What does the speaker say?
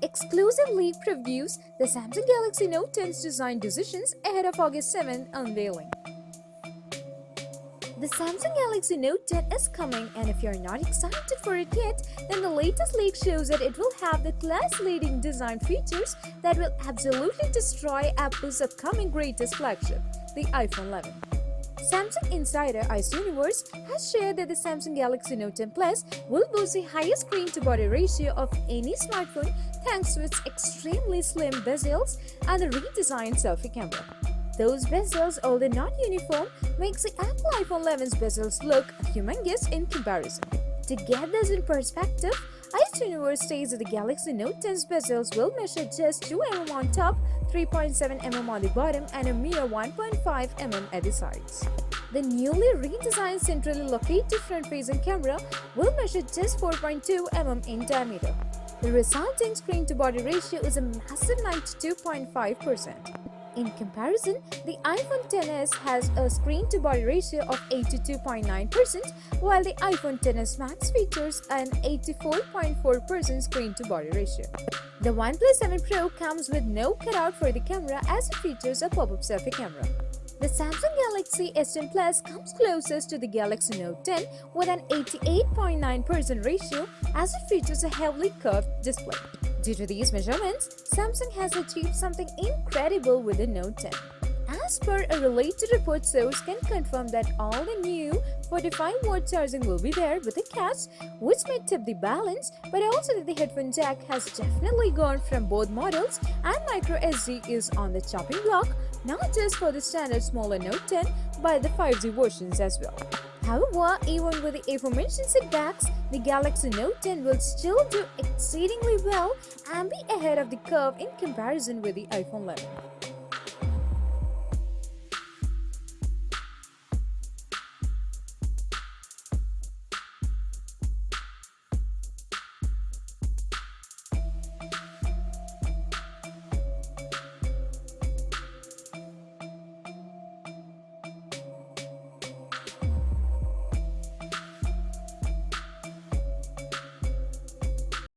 exclusively previews the Samsung Galaxy Note 10's design decisions ahead of August 7th unveiling. The Samsung Galaxy Note 10 is coming, and if you're not excited for it yet, then the latest leak shows that it will have the class-leading design features that will absolutely destroy Apple's upcoming greatest flagship, the iPhone 11. Samsung insider Ice Universe has shared that the Samsung Galaxy Note 10 Plus will boast the highest screen-to-body ratio of any smartphone thanks to its extremely slim bezels and the redesigned selfie camera. Those bezels, although not uniform, makes the Apple iPhone 11's bezels look humongous in comparison. To get this in perspective, Ice Universe states that the Galaxy Note 10's bezels will measure just 2 mm on top, 3.7 mm on the bottom, and a mere 1.5 mm at the sides. The newly redesigned centrally located front-facing camera will measure just 4.2 mm in diameter. The resulting screen-to-body ratio is a massive 92.5%. In comparison, the iPhone XS has a screen-to-body ratio of 82.9%, while the iPhone XS Max features an 84.4% screen-to-body ratio. The OnePlus 7 Pro comes with no cutout for the camera as it features a pop-up selfie camera. The Samsung Galaxy S10 Plus comes closest to the Galaxy Note 10 with an 88.9% ratio as it features a heavily curved display. Due to these measurements, Samsung has achieved something incredible with the Note 10. As per a related report, source can confirm that all the new 45-watt charging will be there with a catch, which may tip the balance, but also that the headphone jack has definitely gone from both models and microSD is on the chopping block, not just for the standard smaller Note 10, but the 5G versions as well. However, even with the aforementioned setbacks, the Galaxy Note 10 will still do exceedingly well and be ahead of the curve in comparison with the iPhone 11.